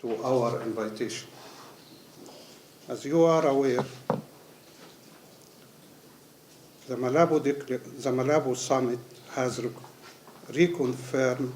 To our invitation. As you are aware, the Malabo Summit has reconfirmed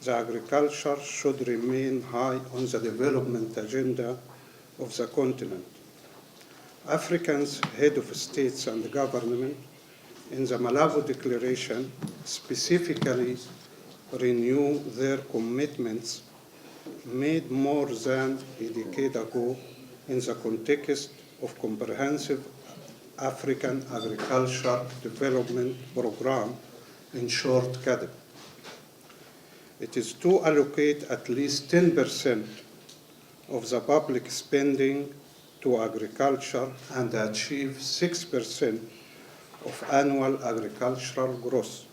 the agriculture should remain high on the development agenda of the continent. Africans, head of states and government, in the Malabo Declaration specifically renew their commitments made more than a decade ago in the context of comprehensive African Agriculture Development Program, in short, CAADP. It is to allocate at least 10% of the public spending to agriculture and achieve 6% of annual agricultural growth.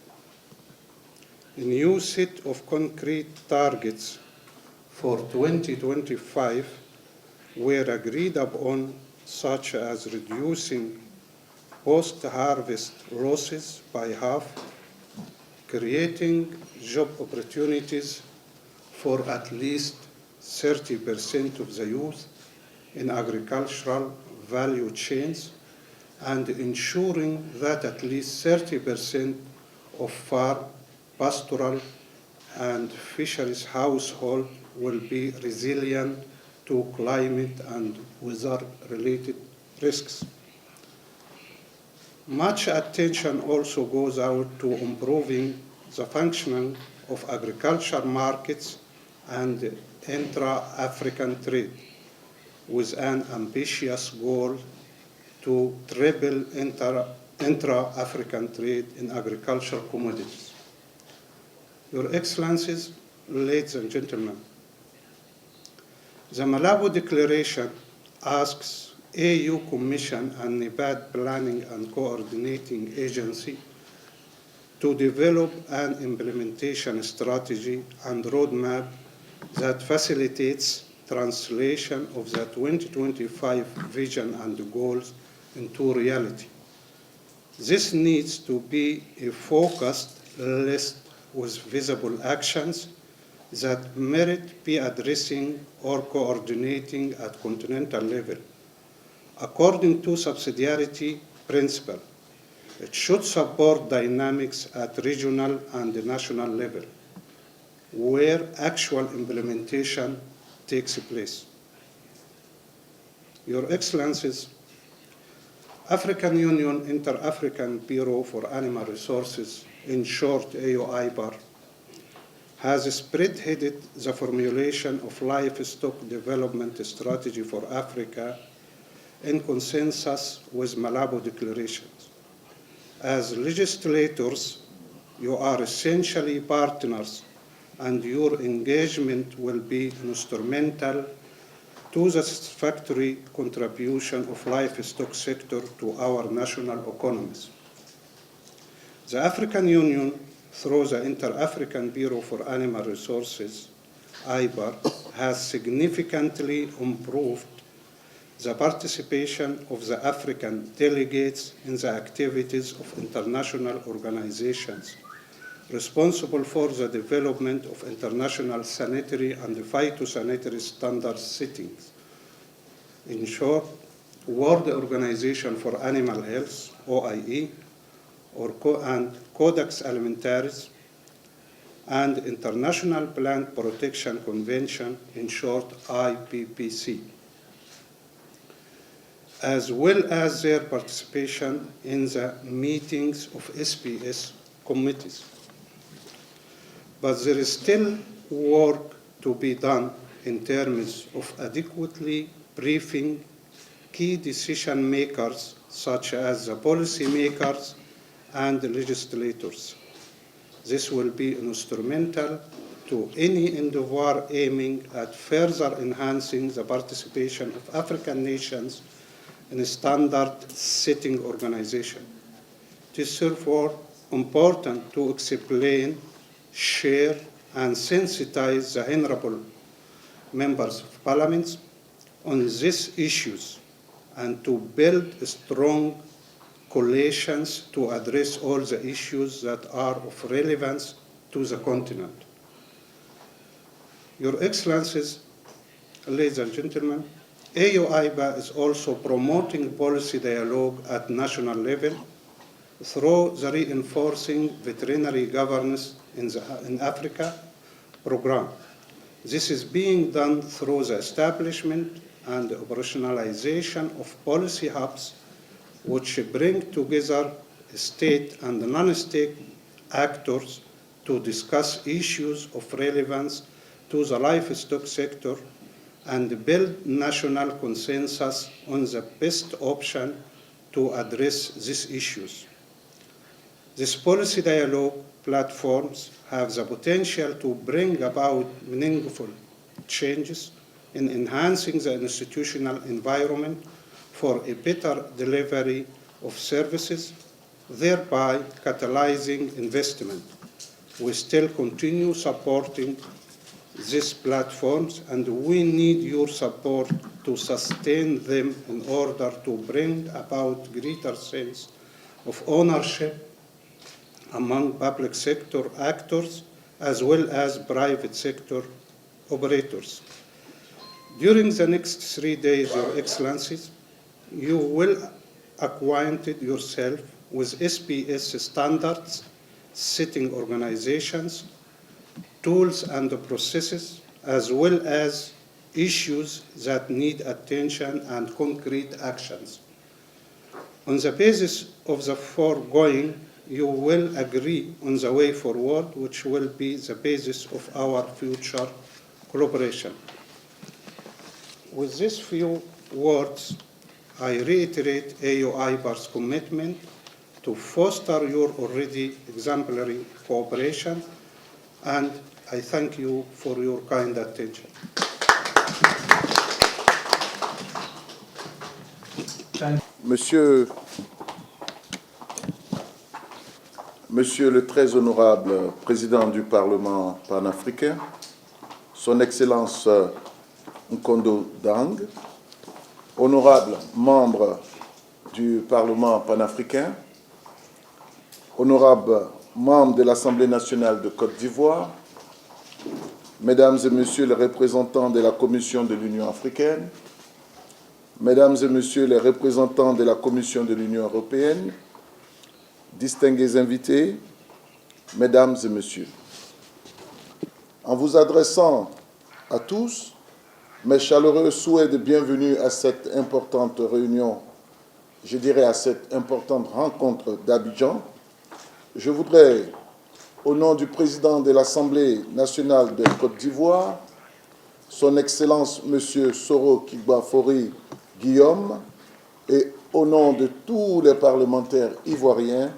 A new set of concrete targets for 2025 were agreed upon, such as reducing post-harvest losses by half, creating job opportunities for at least 30% of the youth in agricultural value chains, and ensuring that at least 30% of farm, pastoral, and fisheries households will be resilient to climate and weather-related risks. Much attention also goes out to improving the functioning of agriculture markets and intra-African trade, with an ambitious goal to triple intra-African trade in agricultural commodities. Your Excellencies, ladies and gentlemen, the Malabo Declaration asks AU Commission and NEPAD Planning and Coordinating Agency to develop an implementation strategy and roadmap that facilitates translation of the 2025 vision and goals into reality. This needs to be a focused list with visible actions that merit be addressing or coordinating at continental level. According to subsidiarity principle, it should support dynamics at regional and national level, where actual implementation takes place. Your Excellencies, African Union Inter-African Bureau for Animal Resources, in short AUIBAR, has spearheaded the formulation of livestock development strategy for Africa in consensus with Malabo declarations. As legislators, you are essentially partners, and your engagement will be instrumental to the satisfactory contribution of livestock sector to our national economies. The African Union, through the Inter-African Bureau for Animal Resources, IBAR, has significantly improved the participation of the African delegates in the activities of international organizations responsible for the development of international sanitary and phytosanitary standard settings. In short, World Organization for Animal Health, OIE, and Codex Alimentaris, and International Plant Protection Convention, in short, IPPC, as well as their participation in the meetings of SPS committees. But there is still work to be done in terms of adequately briefing key decision makers, such as the policy makers and the legislators. This will be instrumental to any endeavor aiming at further enhancing the participation of African nations in a standard-setting organization. It is therefore important to explain, share, and sensitize the honorable members of parliament on these issues and to build strong coalitions to address all the issues that are of relevance to the continent. Your Excellencies, ladies and gentlemen, AU-IBA is also promoting policy dialogue at national level through the Reinforcing Veterinary Governance in Africa program. This is being done through the establishment and operationalization of policy hubs which bring together state and non-state actors to discuss issues of relevance to the livestock sector and build national consensus on the best option to address these issues. These policy dialogue platforms have the potential to bring about meaningful changes in enhancing the institutional environment for a better delivery of services, thereby catalyzing investment. We still continue supporting these platforms, and we need your support to sustain them in order to bring about greater sense of ownership among public sector actors as well as private sector operators. During the next 3 days, Your Excellencies, you will acquaint yourself with SPS standards, setting organizations, tools and processes, as well as issues that need attention and concrete actions. On the basis of the foregoing, you will agree on the way forward, which will be the basis of our future collaboration. With these few words, I reiterate AU-IBAR's commitment to foster your already exemplary cooperation, and I thank you for your kind attention. Monsieur le très honorable président du Parlement panafricain, Son Excellence Nkondo Dang, honorables membres du Parlement panafricain, honorables membres de l'Assemblée nationale de Côte d'Ivoire, Mesdames et Messieurs les représentants de la Commission de l'Union africaine, Mesdames et Messieurs les représentants de la Commission de l'Union européenne, distingués invités, Mesdames et Messieurs, en vous adressant à tous mes chaleureux souhaits de bienvenue à cette importante réunion, je dirais à cette importante rencontre d'Abidjan, je voudrais, au nom du président de l'Assemblée nationale de Côte d'Ivoire, Son Excellence M. Soro Kigba Fori Guillaume, et au nom de tous les parlementaires ivoiriens,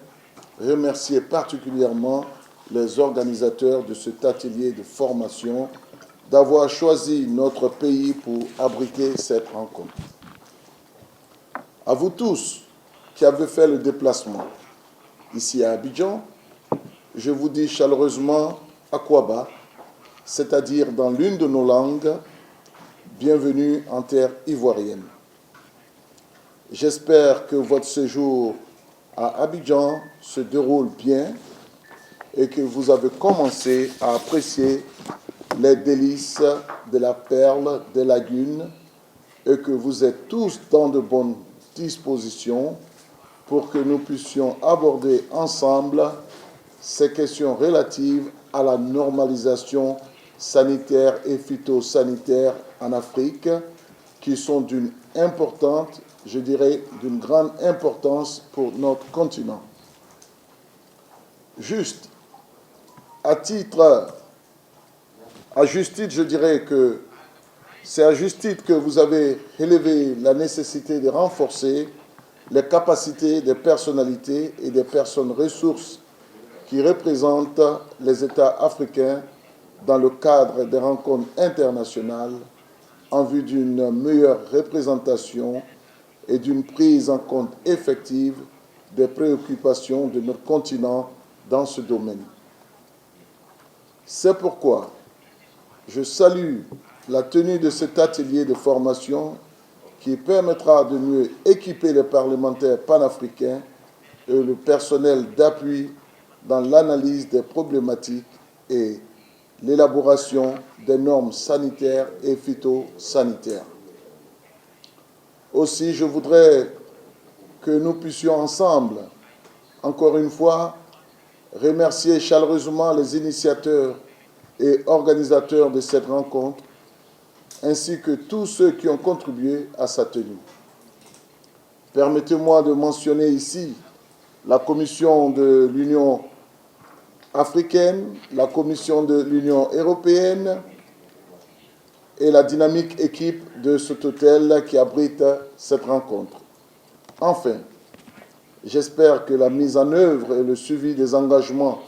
remercier particulièrement les organisateurs de cet atelier de formation d'avoir choisi notre pays pour abriter cette rencontre. À vous tous qui avez fait le déplacement ici à Abidjan, je vous dis chaleureusement Akwaba, c'est-à-dire dans l'une de nos langues, bienvenue en terre ivoirienne. J'espère que votre séjour à Abidjan se déroule bien et que vous avez commencé à apprécier les délices de la perle des lagunes et que vous êtes tous dans de bonnes dispositions pour que nous puissions aborder ensemble ces questions relatives à la normalisation sanitaire et phytosanitaire en Afrique qui sont d'une importante, je dirais, d'une grande importance pour notre continent. Juste, à juste titre, je dirais que c'est à juste titre que vous avez relevé la nécessité de renforcer les capacités des personnalités et des personnes ressources qui représentent les États africains dans le cadre des rencontres internationales en vue d'une meilleure représentation et d'une prise en compte effective des préoccupations de notre continent dans ce domaine. C'est pourquoi je salue la tenue de cet atelier de formation qui permettra de mieux équiper les parlementaires panafricains et le personnel d'appui dans l'analyse des problématiques et l'élaboration des normes sanitaires et phytosanitaires. Aussi, je voudrais que nous puissions ensemble, encore une fois, remercier chaleureusement les initiateurs et organisateurs de cette rencontre, ainsi que tous ceux qui ont contribué à sa tenue. Permettez-moi de mentionner ici la Commission de l'Union africaine, la Commission de l'Union européenne et la dynamique équipe de cet hôtel qui abrite cette rencontre. Enfin, j'espère que la mise en œuvre et le suivi des engagements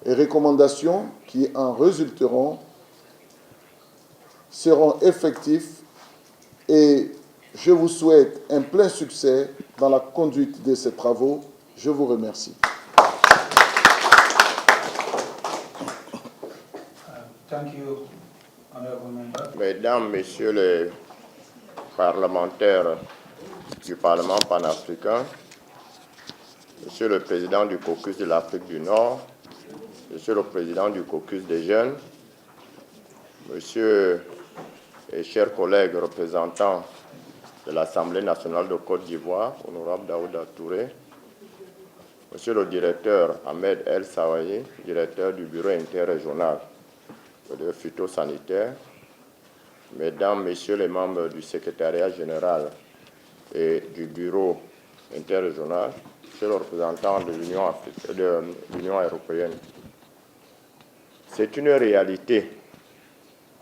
et recommandations qui en résulteront seront effectifs et je vous souhaite un plein succès dans la conduite de ces travaux. Je vous remercie. Mesdames, Messieurs les parlementaires du Parlement panafricain, Monsieur le Président du caucus de l'Afrique du Nord, Monsieur le Président du caucus des jeunes, Monsieur et chers collègues représentants de l'Assemblée nationale de Côte d'Ivoire, honorable Daouda Touré, Monsieur le directeur Ahmed El Sawayi, directeur du bureau interrégional de phytosanitaire, Mesdames, Messieurs les membres du secrétariat général et du bureau interrégional, Monsieur le représentant de l'Union européenne, c'est une réalité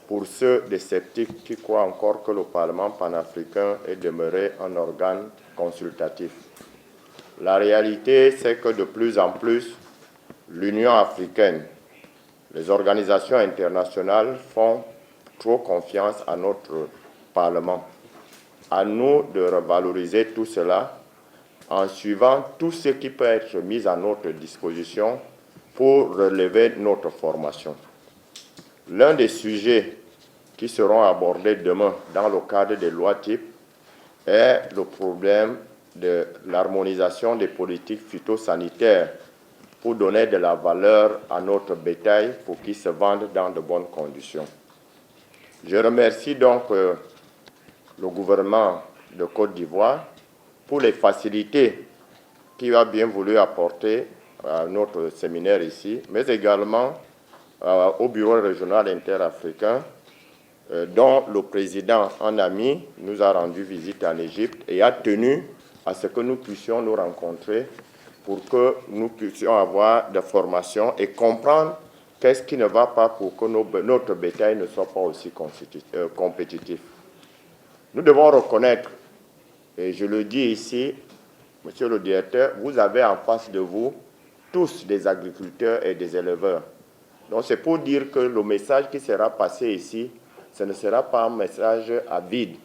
pour ceux des sceptiques qui croient encore que le Parlement panafricain est demeuré un organe consultatif. La réalité, c'est que de plus en plus, l'Union africaine, les organisations internationales font trop confiance à notre Parlement. À nous de revaloriser tout cela en suivant tout ce qui peut être mis à notre disposition pour relever notre formation. L'un des sujets qui seront abordés demain dans le cadre des lois types est le problème de l'harmonisation des politiques phytosanitaires pour donner de la valeur à notre bétail pour qu'il se vende dans de bonnes conditions. Je remercie donc le gouvernement de Côte d'Ivoire pour les facilités qu'il a bien voulu apporter à notre séminaire ici, mais également au bureau régional interafricain, dont le président en ami nous a rendu visite en Égypte et a tenu à ce que nous puissions nous rencontrer pour que nous puissions avoir des formations et comprendre qu'est-ce qui ne va pas pour que notre bétail ne soit pas aussi compétitif. Nous devons reconnaître Et je le dis ici, monsieur le directeur, vous avez en face de vous tous des agriculteurs et des éleveurs. Donc c'est pour dire que le message qui sera passé ici, ce ne sera pas un message à vide.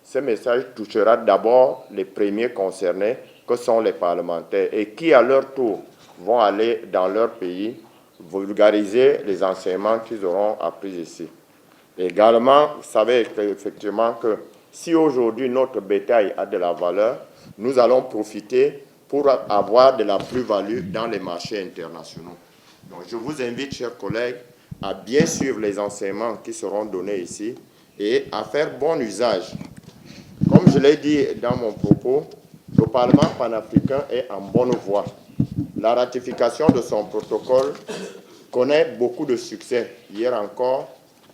Ce message touchera d'abord les premiers concernés, que sont les parlementaires, et qui, à leur tour, vont aller dans leur pays vulgariser les enseignements qu'ils auront appris ici. Également, vous savez effectivement que si aujourd'hui notre bétail a de la valeur, nous allons profiter pour avoir de la plus-value dans les marchés internationaux. Donc, je vous invite, chers collègues, à bien suivre les enseignements qui seront donnés ici et à faire bon usage. Comme je l'ai dit dans mon propos, le Parlement panafricain est en bonne voie. La ratification de son protocole connaît beaucoup de succès. Hier encore,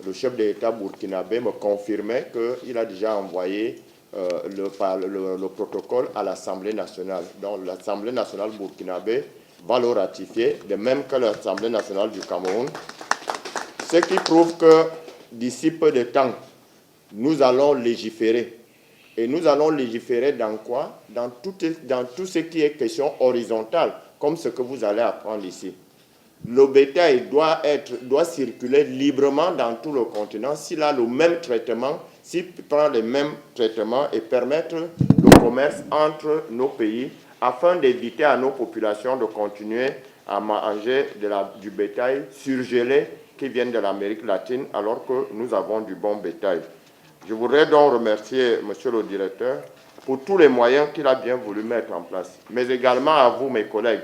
le chef de l'État burkinabé me confirmait qu'il a déjà envoyé le protocole à l'Assemblée nationale. Donc l'Assemblée nationale burkinabé va le ratifier, de même que l'Assemblée nationale du Cameroun. Ce qui prouve que d'ici peu de temps, nous allons légiférer. Et nous allons légiférer dans quoi? Dans tout ce qui est question horizontale, comme ce que vous allez apprendre ici. Le bétail doit circuler librement dans tout le continent s'il a le même traitement, s'il prend les mêmes traitements et permettre le commerce entre nos pays afin d'éviter à nos populations de continuer à manger du bétail surgelé qui vient de l'Amérique latine alors que nous avons du bon bétail. Je voudrais donc remercier Monsieur le Directeur pour tous les moyens qu'il a bien voulu mettre en place, mais également à vous, mes collègues.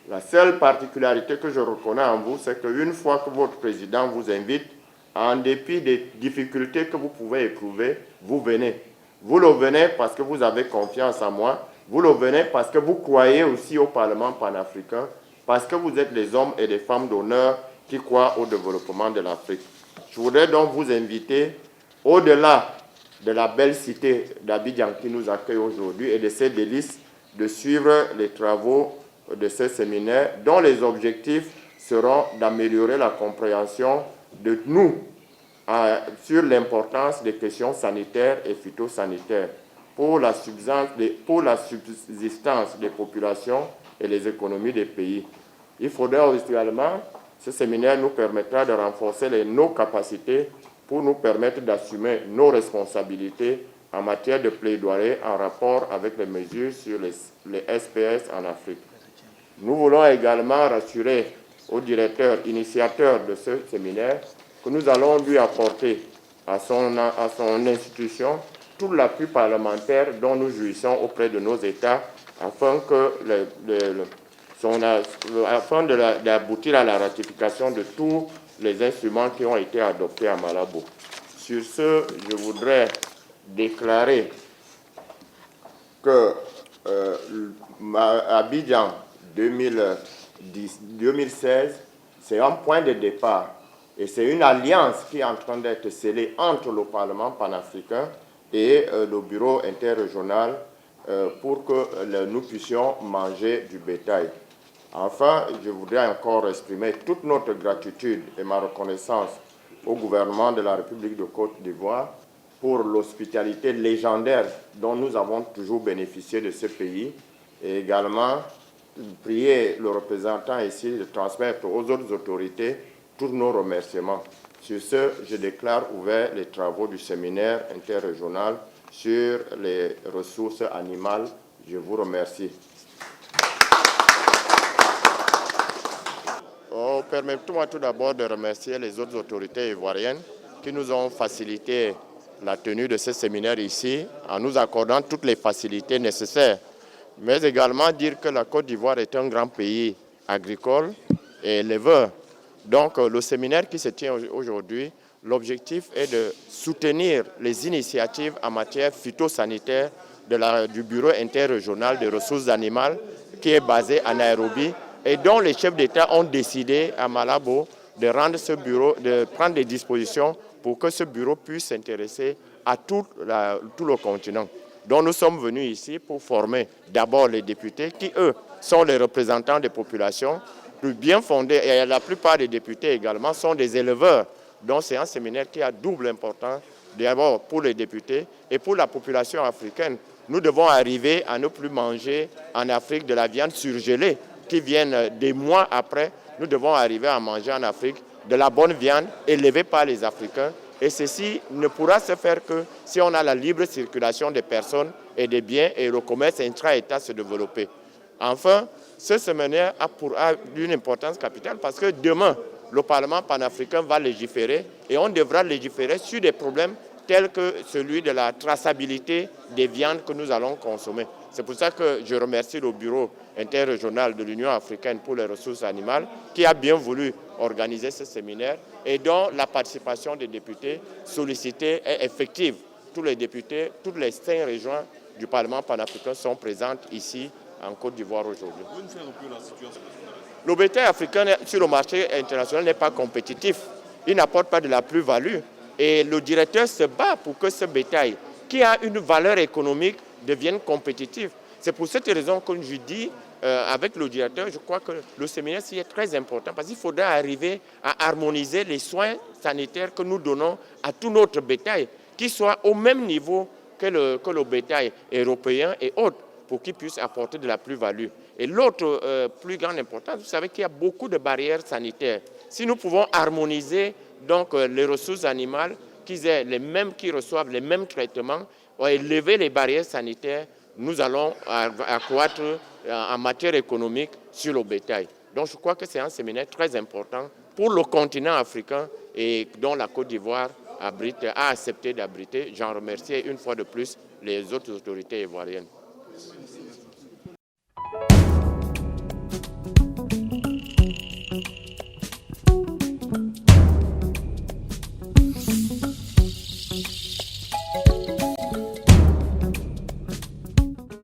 La seule particularité que je reconnais en vous, c'est qu'une fois que votre président vous invite, en dépit des difficultés que vous pouvez éprouver, vous venez. Vous le venez parce que vous avez confiance en moi, vous le venez parce que vous croyez aussi au Parlement panafricain, parce que vous êtes des hommes et des femmes d'honneur qui croient au développement de l'Afrique. Je voudrais donc vous inviter, au-delà de la belle cité d'Abidjan qui nous accueille aujourd'hui et de ses délices, de suivre les travaux de ce séminaire dont les objectifs seront d'améliorer la compréhension de nous sur l'importance des questions sanitaires et phytosanitaires pour la subsistance des populations et les économies des pays. Il faudra également, ce séminaire nous permettra de renforcer nos capacités pour nous permettre d'assumer nos responsabilités en matière de plaidoyer en rapport avec les mesures sur les SPS en Afrique. Nous voulons également rassurer au directeur initiateur de ce séminaire que nous allons lui apporter à son institution tout l'appui parlementaire dont nous jouissons auprès de nos États afin d'aboutir à la ratification de tous les instruments qui ont été adoptés à Malabo. Sur ce, je voudrais déclarer que Abidjan 2016, c'est un point de départ et c'est une alliance qui est en train d'être scellée entre le Parlement panafricain et le bureau interrégional pour que nous puissions manger du bétail. Enfin, je voudrais encore exprimer toute notre gratitude et ma reconnaissance au gouvernement de la République de Côte d'Ivoire pour l'hospitalité légendaire dont nous avons toujours bénéficié de ce pays et également prier le représentant ici de transmettre aux autres autorités tous nos remerciements. Sur ce, je déclare ouvert les travaux du séminaire interrégional sur les ressources animales. Je vous remercie. Permettez-moi tout d'abord de remercier les autres autorités ivoiriennes qui nous ont facilité la tenue de ce séminaire ici en nous accordant toutes les facilités nécessaires. Mais également dire que la Côte d'Ivoire est un grand pays agricole et éleveur. Donc le séminaire qui se tient aujourd'hui, l'objectif est de soutenir les initiatives en matière phytosanitaire du bureau interrégional des ressources animales qui est basé à Nairobi et dont les chefs d'État ont décidé à Malabo de prendre des dispositions pour que ce bureau puisse s'intéresser à tout le continent. Donc nous sommes venus ici pour former d'abord les députés qui, eux, sont les représentants des populations, plus bien fondés, et la plupart des députés également sont des éleveurs. Donc c'est un séminaire qui a double importance d'abord pour les députés et pour la population africaine. Nous devons arriver à ne plus manger en Afrique de la viande surgelée qui vient des mois après. Nous devons arriver à manger en Afrique de la bonne viande élevée par les Africains. Et ceci ne pourra se faire que si on a la libre circulation des personnes et des biens et le commerce intra-État se développer. Enfin, ce séminaire a une importance capitale parce que demain, le Parlement panafricain va légiférer et on devra légiférer sur des problèmes tels que celui de la traçabilité des viandes que nous allons consommer. C'est pour ça que je remercie le Bureau interrégional de l'Union africaine pour les ressources animales qui a bien voulu organiser ce séminaire et dont la participation des députés sollicitée est effective. Tous les députés, toutes les 5 régions du Parlement panafricain sont présentes ici en Côte d'Ivoire aujourd'hui. Le bétail africain sur le marché international n'est pas compétitif. Il n'apporte pas de la plus-value. Et le directeur se bat pour que ce bétail, qui a une valeur économique, devienne compétitif. C'est pour cette raison que je dis, avec le directeur, je crois que le séminaire est très important parce qu'il faudra arriver à harmoniser les soins sanitaires que nous donnons à tout notre bétail, qui soit au même niveau que le bétail européen et autres, pour qu'il puisse apporter de la plus-value. Et l'autre plus grande importance, vous savez qu'il y a beaucoup de barrières sanitaires. Si nous pouvons harmoniser donc les ressources animales, qu'ils aient les mêmes, qui reçoivent les mêmes traitements, et lever les barrières sanitaires, nous allons accroître en matière économique sur le bétail. Donc je crois que c'est un séminaire très important pour le continent africain et dont la Côte d'Ivoire a accepté d'abriter. J'en remercie une fois de plus les autres autorités ivoiriennes.